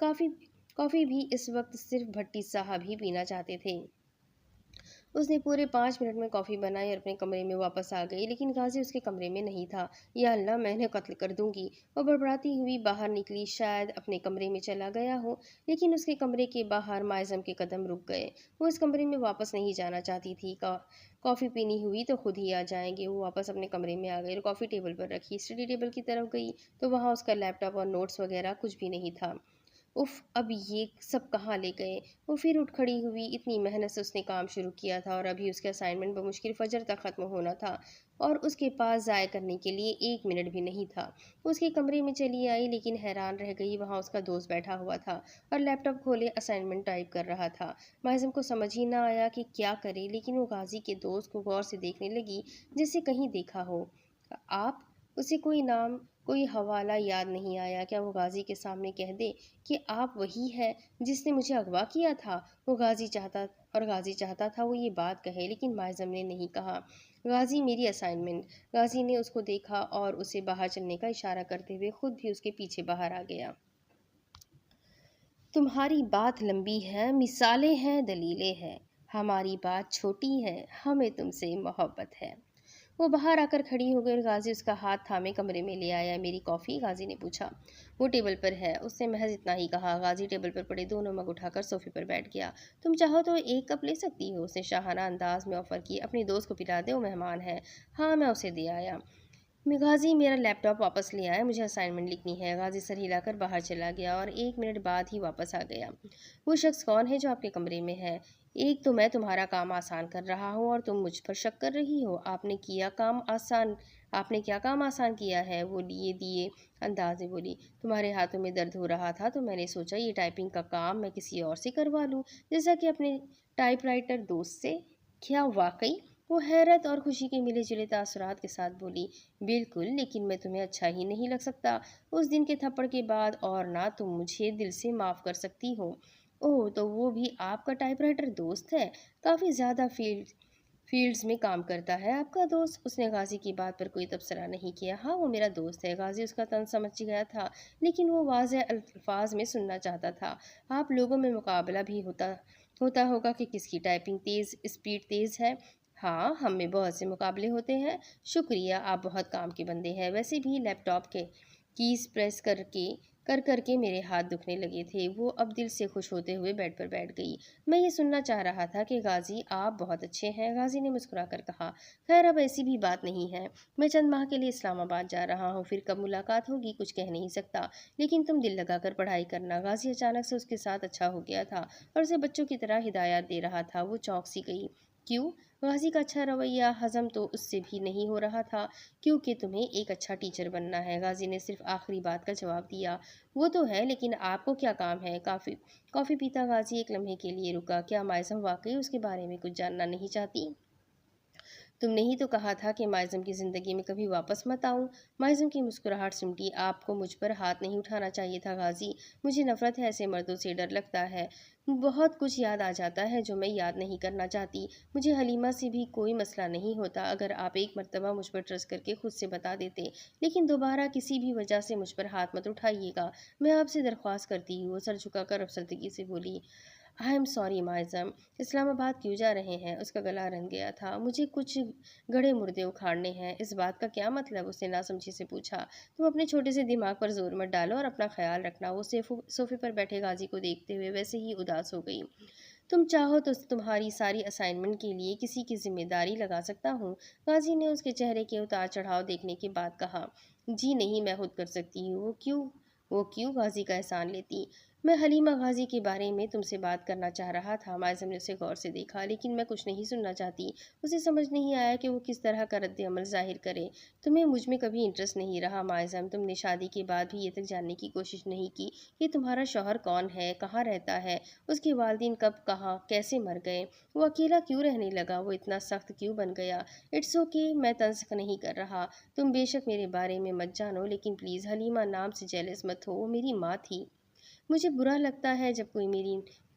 کافی بھی اس وقت صرف بھٹی صاحب ہی پینا چاہتے تھے۔ اس نے پورے 5 منٹ میں کافی بنائی اور اپنے کمرے میں واپس آ گئی، لیکن غازی اس کے کمرے میں نہیں تھا۔ یا اللہ، میں انہیں قتل کر دوں گی، وہ بڑبڑاتی ہوئی باہر نکلی۔ شاید اپنے کمرے میں چلا گیا ہو، لیکن اس کے کمرے کے باہر مائزم کے قدم رک گئے۔ وہ اس کمرے میں واپس نہیں جانا چاہتی تھی۔ کافی پینی ہوئی تو خود ہی آ جائیں گے۔ وہ واپس اپنے کمرے میں آ گئی اور کافی ٹیبل پر رکھی۔ اسٹڈی ٹیبل کی طرف گئی تو وہاں اس کا لیپ ٹاپ اور نوٹس وغیرہ کچھ بھی نہیں تھا۔ اف، اب یہ سب کہاں لے گئے؟ وہ پھر اٹھ کھڑی ہوئی۔ اتنی محنت سے اس نے کام شروع کیا تھا اور ابھی اس کا اسائنمنٹ بمشکل فجر تک ختم ہونا تھا اور اس کے پاس ضائع کرنے کے لیے 1 منٹ بھی نہیں تھا۔ وہ اس کے کمرے میں چلی آئی، لیکن حیران رہ گئی۔ وہاں اس کا دوست بیٹھا ہوا تھا اور لیپ ٹاپ کھولے اسائنمنٹ ٹائپ کر رہا تھا۔ مائزم کو سمجھ ہی نہ آیا کہ کیا کرے، لیکن وہ غازی کے دوست کو غور سے دیکھنے لگی جیسے کہیں دیکھا ہو۔ آپ؟ اسے کوئی نام، کوئی حوالہ یاد نہیں آیا۔ کیا وہ غازی کے سامنے کہہ دے کہ آپ وہی ہے جس نے مجھے اغوا کیا تھا؟ غازی چاہتا تھا وہ یہ بات کہے، لیکن مائزم نے نہیں کہا۔ غازی، میری اسائنمنٹ۔ غازی نے اس کو دیکھا اور اسے باہر چلنے کا اشارہ کرتے ہوئے خود بھی اس کے پیچھے باہر آ گیا۔ تمہاری بات لمبی ہے، مثالیں ہیں، دلیلیں ہیں، ہماری بات چھوٹی ہے، ہمیں تم سے محبت ہے۔ وہ باہر آ کر کھڑی ہو گئی اور غازی اس کا ہاتھ تھامے کمرے میں لے آیا۔ میری کافی؟ غازی نے پوچھا۔ وہ ٹیبل پر ہے، اس نے محض اتنا ہی کہا۔ غازی ٹیبل پر پڑے 2 مگ اٹھا کر صوفے پر بیٹھ گیا۔ تم چاہو تو 1 کپ لے سکتی ہو، اس نے شاہانہ انداز میں آفر کی۔ اپنے دوست کو پلا دے، وہ مہمان ہے۔ ہاں، میں اسے دے آیا۔ غازی، میرا لیپ ٹاپ واپس لے آیا، مجھے اسائنمنٹ لکھنی ہے۔ غازی سر ہلا کر باہر چلا گیا اور 1 منٹ بعد ہی واپس آ گیا۔ وہ شخص کون ہے جو آپ کے کمرے میں ہے؟ ایک تو میں تمہارا کام آسان کر رہا ہوں اور تم مجھ پر شک کر رہی ہو۔ آپ نے کیا کام آسان کیا ہے؟ وہ لیے دیے انداز میں بولی۔ تمہارے ہاتھوں میں درد ہو رہا تھا تو میں نے سوچا یہ ٹائپنگ کا کام میں کسی اور سے کروا لوں، جیسا کہ اپنے ٹائپ رائٹر دوست سے۔ کیا واقعی؟ وہ حیرت اور خوشی کے ملے جلے تاثرات کے ساتھ بولی۔ بالکل، لیکن میں تمہیں اچھا ہی نہیں لگ سکتا اس دن کے تھپڑ کے بعد، اور نہ تم مجھے دل سے معاف کر سکتی ہو۔ اوہ، تو وہ بھی آپ کا ٹائپ رائٹر دوست ہے؟ کافی زیادہ فیلڈز میں کام کرتا ہے آپ کا دوست؟ اس نے غازی کی بات پر کوئی تبصرہ نہیں کیا۔ ہاں، وہ میرا دوست ہے۔ غازی اس کا طنز سمجھ گیا تھا، لیکن وہ واضح الفاظ میں سننا چاہتا تھا۔ آپ لوگوں میں مقابلہ بھی ہوتا ہوگا کہ کس کی ٹائپنگ اسپیڈ تیز ہے؟ ہاں، ہم میں بہت سے مقابلے ہوتے ہیں۔ شکریہ، آپ بہت کام کے بندے ہیں۔ ویسے بھی لیپ ٹاپ کے کیز پریس کر کے میرے ہاتھ دکھنے لگے تھے۔ وہ اب دل سے خوش ہوتے ہوئے بیڈ پر بیٹھ گئی۔ میں یہ سننا چاہ رہا تھا کہ غازی، آپ بہت اچھے ہیں، غازی نے مسکرا کر کہا۔ خیر، اب ایسی بھی بات نہیں ہے۔ میں چند ماہ کے لیے اسلام آباد جا رہا ہوں، پھر کب ملاقات ہوگی کچھ کہہ نہیں سکتا، لیکن تم دل لگا کر پڑھائی کرنا۔ غازی اچانک سے اس کے ساتھ اچھا ہو گیا تھا اور اسے بچوں کی طرح ہدایات دے رہا تھا۔ وہ چونک سی گئی۔ کیوں؟ غازی کا اچھا رویہ ہضم تو اس سے بھی نہیں ہو رہا تھا۔ کیونکہ تمہیں ایک اچھا ٹیچر بننا ہے، غازی نے صرف آخری بات کا جواب دیا۔ وہ تو ہے، لیکن آپ کو کیا کام ہے؟ کافی پیتا غازی ایک لمحے کے لیے رکا۔ کیا مائزم واقعی اس کے بارے میں کچھ جاننا نہیں چاہتی؟ تم نے ہی تو کہا تھا کہ مائزم کی زندگی میں کبھی واپس مت آؤں۔ مائزم کی مسکراہٹ سمٹی۔ آپ کو مجھ پر ہاتھ نہیں اٹھانا چاہیے تھا غازی۔ مجھے نفرت ہے ایسے مردوں سے، ڈر لگتا ہے۔ بہت کچھ یاد آ جاتا ہے جو میں یاد نہیں کرنا چاہتی۔ مجھے حلیمہ سے بھی کوئی مسئلہ نہیں ہوتا اگر آپ 1 مرتبہ مجھ پر ٹرسٹ کر کے خود سے بتا دیتے، لیکن دوبارہ کسی بھی وجہ سے مجھ پر ہاتھ مت اٹھائیے گا، میں آپ سے درخواست کرتی ہوں۔ وہ سر جھکا کر افسردگی سے بولی۔ I am sorry مائزم۔ اسلام آباد کیوں جا رہے ہیں؟ اس کا گلا رن گیا تھا۔ مجھے کچھ گڑھے مردے اکھاڑنے ہیں۔ اس بات کا کیا مطلب؟ اس نے ناسمجھی سے پوچھا۔ تم اپنے چھوٹے سے دماغ پر زور مت ڈالو اور اپنا خیال رکھنا۔ وہ صوفے پر بیٹھے غازی کو دیکھتے ہوئے ویسے ہی اداس ہو گئی۔ تم چاہو تو تمہاری ساری اسائنمنٹ کے لیے کسی کی ذمہ داری لگا سکتا ہوں، غازی نے اس کے چہرے کے اتار چڑھاؤ دیکھنے کے بعد کہا۔ جی نہیں، میں خود کر سکتی ہوں۔ وہ کیوں؟ غازی کا احسان لیتی۔ میں حلیمہ غازی کے بارے میں تم سے بات کرنا چاہ رہا تھا۔ مائزم نے اسے غور سے دیکھا، لیکن میں کچھ نہیں سننا چاہتی۔ اسے سمجھ نہیں آیا کہ وہ کس طرح کا رد عمل ظاہر کرے۔ تمہیں مجھ میں کبھی انٹرسٹ نہیں رہا مائزم؟ تم نے شادی کے بعد بھی یہ تک جاننے کی کوشش نہیں کی کہ تمہارا شوہر کون ہے، کہاں رہتا ہے، اس کے والدین کب، کہاں، کیسے مر گئے، وہ اکیلا کیوں رہنے لگا، وہ اتنا سخت کیوں بن گیا؟ اٹس اوکے، میں طنز نہیں کر رہا۔ تم بے شک میرے بارے میں مت جانو، لیکن پلیز حلیمہ نام سے جیلس مت ہو، وہ میری ماں تھی۔ مجھے برا لگتا ہے جب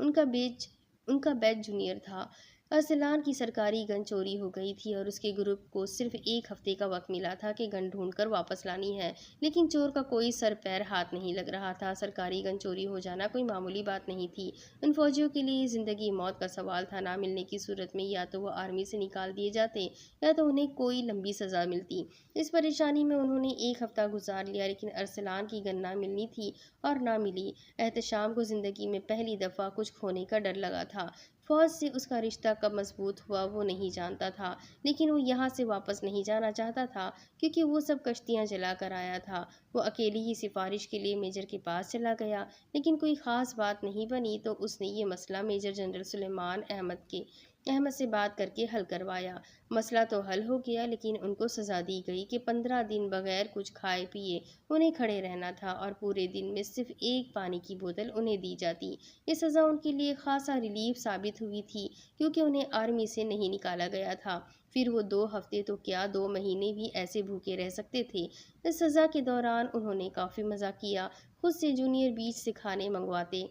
ان کا بیچ جونیئر تھا۔ ارسلان کی سرکاری گن چوری ہو گئی تھی اور اس کے گروپ کو صرف 1 ہفتے کا وقت ملا تھا کہ گن ڈھونڈ کر واپس لانی ہے، لیکن چور کا کوئی سر پیر ہاتھ نہیں لگ رہا تھا۔ سرکاری گن چوری ہو جانا کوئی معمولی بات نہیں تھی۔ ان فوجیوں کے لیے زندگی موت کا سوال تھا۔ نہ ملنے کی صورت میں یا تو وہ آرمی سے نکال دیے جاتے یا تو انہیں کوئی لمبی سزا ملتی۔ اس پریشانی میں انہوں نے 1 ہفتہ گزار لیا، لیکن ارسلان کی گن نہ ملنی تھی اور نہ ملی۔ احتشام کو زندگی میں پہلی دفعہ کچھ کھونے کا ڈر لگا تھا۔ فوج سے اس کا رشتہ کب مضبوط ہوا وہ نہیں جانتا تھا، لیکن وہ یہاں سے واپس نہیں جانا چاہتا تھا کیونکہ وہ سب کشتیاں جلا کر آیا تھا۔ وہ اکیلی ہی سفارش کے لیے میجر کے پاس چلا گیا، لیکن کوئی خاص بات نہیں بنی تو اس نے یہ مسئلہ میجر جنرل سلیمان احمد سے بات کر کے حل کروایا۔ مسئلہ تو حل ہو گیا، لیکن ان کو سزا دی گئی کہ 15 دن بغیر کچھ کھائے پیے انہیں کھڑے رہنا تھا اور پورے دن میں صرف 1 پانی کی بوتل انہیں دی جاتی۔ یہ سزا ان کے لیے خاصا ریلیف ثابت ہوئی تھی کیونکہ انہیں آرمی سے نہیں نکالا گیا تھا۔ پھر وہ 2 ہفتے تو کیا 2 مہینے بھی ایسے بھوکے رہ سکتے تھے۔ اس سزا کے دوران انہوں نے کافی مزہ کیا، خود سے جونیئر بیچ سے کھانے منگواتے،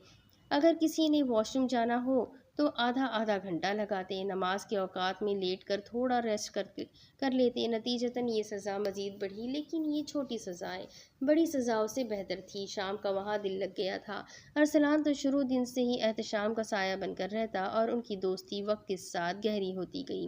اگر کسی نے واش روم جانا ہو تو آدھا گھنٹہ لگاتے، نماز کے اوقات میں لیٹ کر تھوڑا ریسٹ کر لیتے۔ نتیجتاً یہ سزا مزید بڑھی، لیکن یہ چھوٹی سزائیں بڑی سزاؤں سے بہتر تھی۔ شام کا وہاں دل لگ گیا تھا۔ ارسلان تو شروع دن سے ہی احتشام کا سایہ بن کر رہتا اور ان کی دوستی وقت کے ساتھ گہری ہوتی گئی۔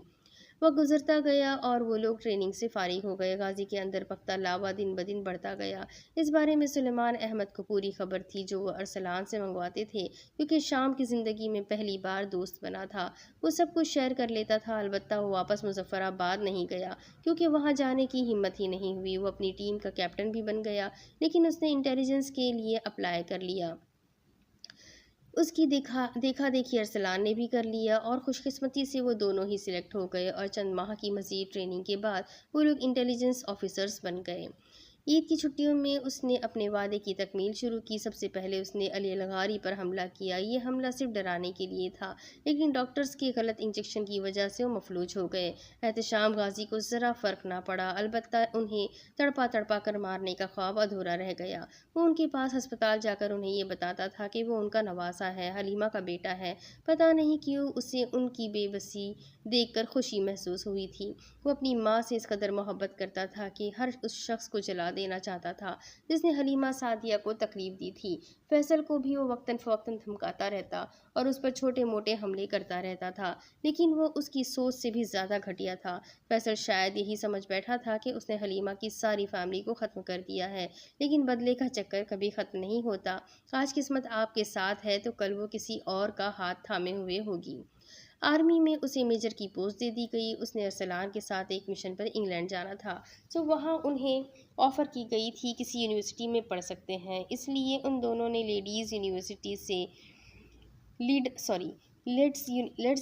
وقت گزرتا گیا اور وہ لوگ ٹریننگ سے فارغ ہو گئے۔ غازی کے اندر پختہ لاوا دن بدن بڑھتا گیا۔ اس بارے میں سلیمان احمد کو پوری خبر تھی جو وہ ارسلان سے منگواتے تھے، کیونکہ شام کی زندگی میں پہلی بار دوست بنا تھا۔ وہ سب کچھ شیئر کر لیتا تھا، البتہ وہ واپس مظفر آباد نہیں گیا کیونکہ وہاں جانے کی ہمت ہی نہیں ہوئی۔ وہ اپنی ٹیم کا کیپٹن بھی بن گیا، لیکن اس نے انٹیلیجنس کے لیے اپلائی کر لیا۔ اس کی دیکھا دیکھی ارسلان نے بھی کر لیا اور خوش قسمتی سے وہ دونوں ہی سلیکٹ ہو گئے اور چند ماہ کی مزید ٹریننگ کے بعد وہ لوگ انٹیلیجنس آفیسرز بن گئے۔ عید کی چھٹیوں میں اس نے اپنے وعدے کی تکمیل شروع کی۔ سب سے پہلے اس نے علی الغاری پر حملہ کیا۔ یہ حملہ صرف ڈرانے کے لیے تھا، لیکن ڈاکٹرز کے غلط انجیکشن کی وجہ سے وہ مفلوج ہو گئے۔ احتشام غازی کو ذرا فرق نہ پڑا، البتہ انہیں تڑپا کر مارنے کا خواب ادھورا رہ گیا۔ وہ ان کے پاس ہسپتال جا کر انہیں یہ بتاتا تھا کہ وہ ان کا نواسا ہے، حلیمہ کا بیٹا ہے۔ پتہ نہیں کیوں اسے ان کی بے بسی دیکھ کر خوشی محسوس ہوئی تھی۔ وہ اپنی ماں سے اس قدر محبت کرتا تھا کہ ہر اس شخص کو جلا دینا چاہتا تھا جس نے حلیمہ سعدیہ کو تکلیف دی تھی۔ فیصل کو بھی وہ وقتاً فوقتاً دھمکاتا رہتا اور اس پر چھوٹے موٹے حملے کرتا رہتا تھا، لیکن وہ اس کی سوچ سے بھی زیادہ گھٹیا تھا۔ فیصل شاید یہی سمجھ بیٹھا تھا کہ اس نے حلیمہ کی ساری فیملی کو ختم کر دیا ہے، لیکن بدلے کا چکر کبھی ختم نہیں ہوتا۔ آج قسمت آپ کے ساتھ ہے تو کل وہ کسی اور کا ہاتھ تھامے ہوئے ہوگی۔ آرمی میں اسے میجر کی پوسٹ دے دی گئی۔ اس نے ارسلان کے ساتھ ایک مشن پر انگلینڈ جانا تھا، تو وہاں انہیں آفر کی گئی تھی کسی یونیورسٹی میں پڑھ سکتے ہیں۔ اس لیے ان دونوں نے لیڈس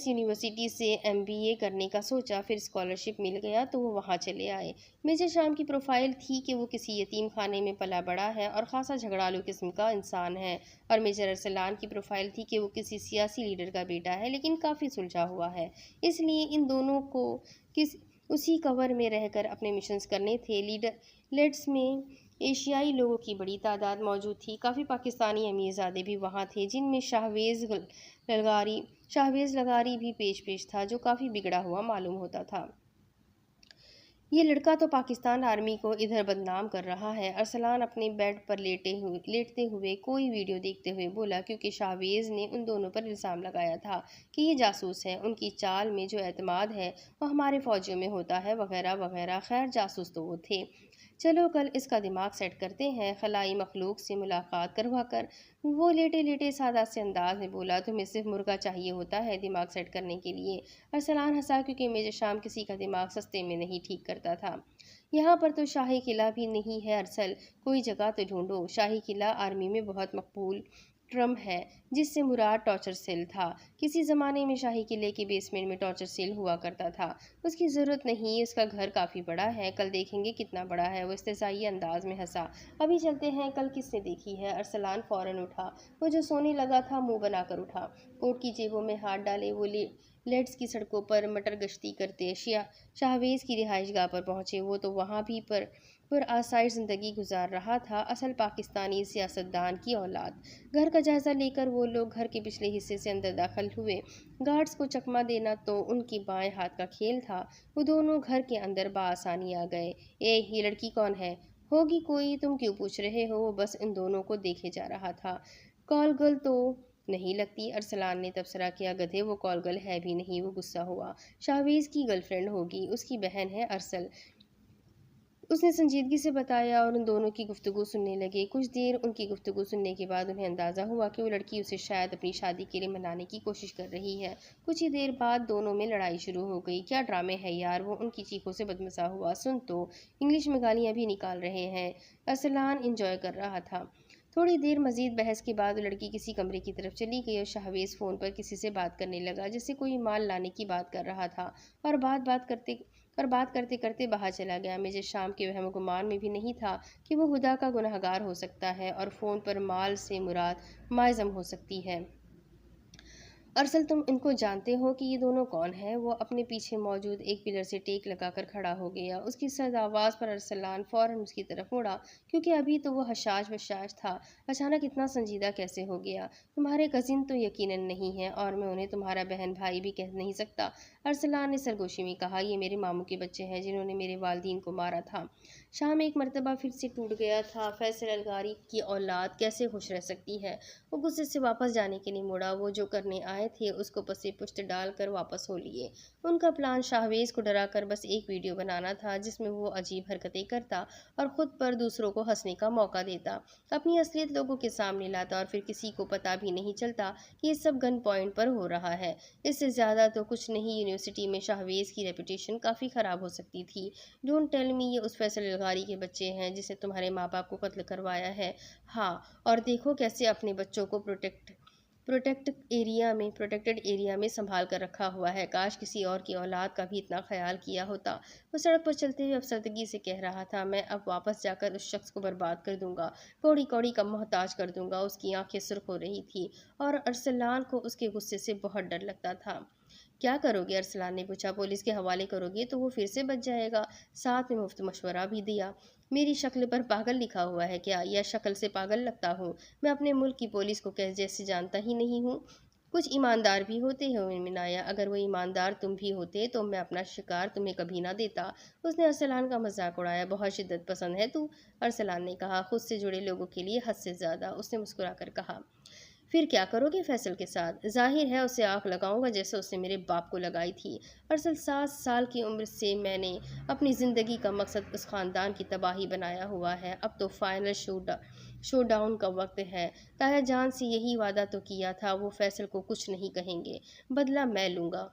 یونیورسٹی سے MBA کرنے کا سوچا۔ پھر اسکالرشپ مل گیا تو وہ وہاں چلے آئے۔ میجر شام کی پروفائل تھی کہ وہ کسی یتیم خانے میں پلا بڑا ہے اور خاصا جھگڑالو قسم کا انسان ہے، اور میجر ارسلان کی پروفائل تھی کہ وہ کسی سیاسی لیڈر کا بیٹا ہے لیکن کافی سلجھا ہوا ہے۔ اس لیے ان دونوں کو اسی کور میں رہ کر اپنے مشنز کرنے تھے۔ لیڈس میں ایشیائی لوگوں کی بڑی تعداد موجود تھی۔ کافی پاکستانی امیرزادے بھی وہاں تھے، جن میں شاہویز لغاری بھی پیش تھا، جو کافی بگڑا ہوا معلوم ہوتا تھا۔ یہ لڑکا تو پاکستان آرمی کو ادھر بدنام کر رہا ہے۔ ارسلان اپنے بیڈ پر لیٹتے ہوئے کوئی ویڈیو دیکھتے ہوئے بولا، کیونکہ شاہویز نے ان دونوں پر الزام لگایا تھا کہ یہ جاسوس ہے۔ ان کی چال میں جو اعتماد ہے وہ ہمارے فوجیوں میں ہوتا ہے، وغیرہ وغیرہ۔ خیر، جاسوس تو وہ تھے۔ چلو کل اس کا دماغ سیٹ کرتے ہیں۔ خلائی مخلوق سے ملاقات کروا کر وہ لیٹے سادہ سے انداز میں بولا، تمہیں صرف مرغا چاہیے ہوتا ہے دماغ سیٹ کرنے کے لیے۔ ارسلان ہنسا، کیونکہ میجر شام کسی کا دماغ سستے میں نہیں ٹھیک کرتا تھا۔ یہاں پر تو شاہی قلعہ بھی نہیں ہے ارسل، کوئی جگہ تو ڈھونڈو۔ شاہی قلعہ آرمی میں بہت مقبول ٹرم ہے، جس سے مراد ٹارچر سیل تھا۔ کسی زمانے میں شاہی قلعے کے بیسمنٹ میں ٹارچر سیل ہوا کرتا تھا۔ اس کی ضرورت نہیں، اس کا گھر کافی بڑا ہے، کل دیکھیں گے کتنا بڑا ہے۔ وہ استہزائی انداز میں ہنسا۔ ابھی چلتے ہیں، کل کس نے دیکھی ہے؟ ارسلان فوراً اٹھا۔ وہ جو سونے لگا تھا منہ بنا کر اٹھا، کوٹ کی جیبوں میں ہاتھ ڈالے وہ لیڈس کی سڑکوں پر مٹر گشتی کرتے شاہویز کی رہائش گاہ پر پہنچے۔ وہ تو وہاں بھی پر پرآسائش زندگی گزار رہا تھا، اصل پاکستانی سیاستدان کی اولاد۔ گھر کا جائزہ لے کر وہ لوگ گھر کے پچھلے حصے سے اندر داخل ہوئے۔ گارڈز کو چکمہ دینا تو ان کی بائیں ہاتھ کا کھیل تھا۔ وہ دونوں گھر کے اندر بآسانی آ گئے۔ یہ لڑکی کون ہے؟ ہوگی کوئی، تم کیوں پوچھ رہے ہو؟ وہ بس ان دونوں کو دیکھے جا رہا تھا۔ کال گرل تو نہیں لگتی، ارسلان نے تبصرہ کیا۔ گدھے، وہ کال گرل ہے بھی نہیں۔ وہ غصہ ہوا۔ شاہویز کی گرل فرینڈ ہوگی، اس کی بہن ہے ارسل، اس نے سنجیدگی سے بتایا، اور ان دونوں کی گفتگو سننے لگے۔ کچھ دیر ان کی گفتگو سننے کے بعد انہیں اندازہ ہوا کہ وہ لڑکی اسے شاید اپنی شادی کے لیے منانے کی کوشش کر رہی ہے۔ کچھ ہی دیر بعد دونوں میں لڑائی شروع ہو گئی۔ کیا ڈرامے ہیں یار، وہ ان کی چیخوں سے بدمزہ ہوا۔ سن تو، انگلش میں گالیاں بھی نکال رہے ہیں۔ ارسلان انجوائے کر رہا تھا۔ تھوڑی دیر مزید بحث کے بعد لڑکی کسی کمرے کی طرف چلی گئی اور شاہویز فون پر کسی سے بات کرنے لگا، جیسے کوئی مال لانے کی بات کر رہا تھا، اور بات کرتے کرتے باہر چلا گیا۔ میجر شام کے وہم و گمان میں بھی نہیں تھا کہ وہ ہدا کا گنہگار ہو سکتا ہے، اور فون پر مال سے مراد مائزم ہو سکتی ہے۔ ارسل، تم ان کو جانتے ہو کہ یہ دونوں کون ہیں؟ وہ اپنے پیچھے موجود ایک پلر سے ٹیک لگا کر کھڑا ہو گیا۔ اس کی سرد آواز پر ارسلان فوراً اس کی طرف مڑا، کیونکہ ابھی تو وہ حشاش بشاش تھا۔ اچانک اتنا سنجیدہ کیسے ہو گیا؟ تمہارے کزن تو یقیناً نہیں ہیں، اور میں انہیں تمہارا بہن بھائی بھی کہہ نہیں سکتا، ارسلان نے سرگوشی میں کہا۔ یہ میرے ماموں کے بچے ہیں، جنہوں نے میرے والدین کو مارا تھا۔ شام ایک مرتبہ پھر سے ٹوٹ گیا تھا۔ فیصل الغاری کی اولاد کیسے خوش رہ سکتی ہے؟ وہ غصے سے واپس جانے کے لیے مڑا۔ وہ جو کرنے آئے تھے اس کو پسے پشت ڈال کر واپس ہو لیے۔ ان کا پلان شاہویز کو ڈرا کر بس ایک ویڈیو بنانا تھا، جس میں وہ عجیب حرکتیں کرتا اور خود پر دوسروں کو ہنسنے کا موقع دیتا، اپنی اصلیت لوگوں کے سامنے لاتا، اور پھر کسی کو پتہ بھی نہیں چلتا کہ یہ سب گن پوائنٹ پر ہو رہا ہے۔ اس سے زیادہ تو کچھ نہیں۔ یونیورسٹی میں شاہویز کی ریپوٹیشن کافی خراب ہو سکتی تھی۔ ڈونٹ ٹیل می یہ اس فیصل الغاری کے بچے ہیں جس نے تمہارے ماں باپ کو قتل کروایا ہے۔ ہاں، اور دیکھو کیسے اپنے بچوں کو پروٹیکٹڈ ایریا میں سنبھال کر رکھا ہوا ہے۔ کاش کسی اور کی اولاد کا بھی اتنا خیال کیا ہوتا۔ وہ سڑک پر چلتے ہوئے افسردگی سے کہہ رہا تھا، میں اب واپس جا کر اس شخص کو برباد کر دوں گا، کوڑی کوڑی کا محتاج کر دوں گا۔ اس کی آنکھیں سرخ ہو رہی تھیں، اور ارسلان کو اس کے غصے سے بہت ڈر لگتا تھا۔ کیا کرو گے؟ ارسلان نے پوچھا۔ پولیس کے حوالے کرو گے تو وہ پھر سے بچ جائے گا۔ ساتھ میں مفت مشورہ بھی دیا۔ میری شکل پر پاگل لکھا ہوا ہے کیا؟ یا شکل سے پاگل لگتا ہوں؟ میں اپنے ملک کی پولیس کو جیسے جانتا ہی نہیں ہوں۔ کچھ ایماندار بھی ہوتے ہیں منایا، اگر وہ ایماندار تم بھی ہوتے تو میں اپنا شکار تمہیں کبھی نہ دیتا۔ اس نے ارسلان کا مذاق اڑایا۔ بہت شدت پسند ہے تو، ارسلان نے کہا۔ خود سے جڑے لوگوں کے لیے حد سے زیادہ، اس نے مسکرا کر کہا۔ پھر کیا کرو گے فیصل کے ساتھ؟ ظاہر ہے اسے آنکھ لگاؤں گا جیسے اس نے میرے باپ کو لگائی تھی۔ ارسل، 7 سال کی عمر سے میں نے اپنی زندگی کا مقصد اس خاندان کی تباہی بنایا ہوا ہے۔ اب تو فائنل شو ڈاؤن کا وقت ہے۔ تایا جان سے یہی وعدہ تو کیا تھا، وہ فیصل کو کچھ نہیں کہیں گے، بدلہ میں لوں گا۔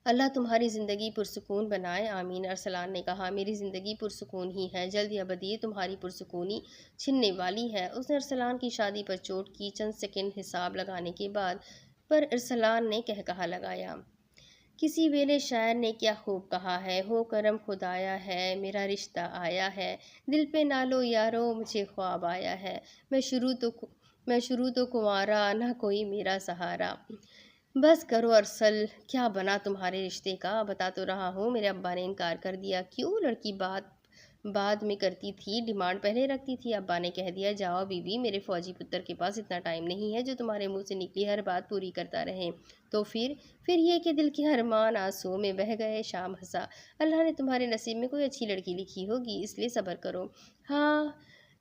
اللہ تمہاری زندگی پرسکون بنائے، آمین، ارسلان نے کہا۔ میری زندگی پرسکون ہی ہے، جلد یا بدیر تمہاری پرسکونی چھننے والی ہے۔ اس نے ارسلان کی شادی پر چوٹ کی۔ چند سیکنڈ حساب لگانے کے بعد پر ارسلان نے کہا لگایا، کسی ویلے شاعر نے کیا خوب کہا ہے، ہو کرم خدایا ہے، میرا رشتہ آیا ہے، دل پہ نہ لو یارو، مجھے خواب آیا ہے، میں شروع تو کنوارا، نہ کوئی میرا سہارا۔ بس کرو ارسل، کیا بنا تمہارے رشتے کا؟ بتا تو رہا ہوں، میرے ابا نے انکار کر دیا۔ کیوں؟ لڑکی بعد میں کرتی تھی، ڈیمانڈ پہلے رکھتی تھی۔ ابا نے کہہ دیا، جاؤ بی بی، میرے فوجی پتر کے پاس اتنا ٹائم نہیں ہے جو تمہارے منہ سے نکلی ہر بات پوری کرتا رہے۔ تو پھر یہ کہ دل کے ارمان آنسوؤں میں بہہ گئے۔ شام ہنسا۔ اللہ نے تمہارے نصیب میں کوئی اچھی لڑکی لکھی ہوگی، اس لیے صبر کرو۔ ہاں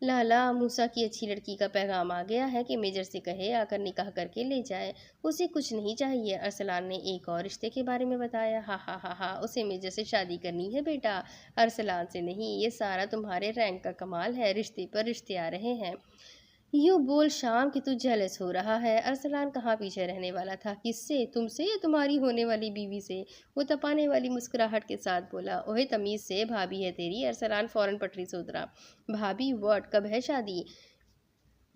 لالا، موسیٰ کی اچھی لڑکی کا پیغام آ گیا ہے کہ میجر سے کہے آ کر نکاح کر کے لے جائے۔ اسے کچھ نہیں چاہیے، ارسلان نے ایک اور رشتے کے بارے میں بتایا۔ ہاں ہاں ہاں ہاں، اسے میجر سے شادی کرنی ہے بیٹا، ارسلان سے نہیں۔ یہ سارا تمہارے رینک کا کمال ہے، رشتے پر رشتے آ رہے ہیں۔ یوں بول شام کہ تو جیلس ہو رہا ہے۔ ارسلان کہاں پیچھے رہنے والا تھا؟ کس سے؟ تم سے یا تمہاری ہونے والی بیوی سے؟ وہ تپانے والی مسکراہٹ کے ساتھ بولا۔ اوہے تمیز سے، بھابھی ہے تیری۔ ارسلان فوراً پٹری سے اترا۔ بھابھی؟ واٹ؟ کب ہے شادی؟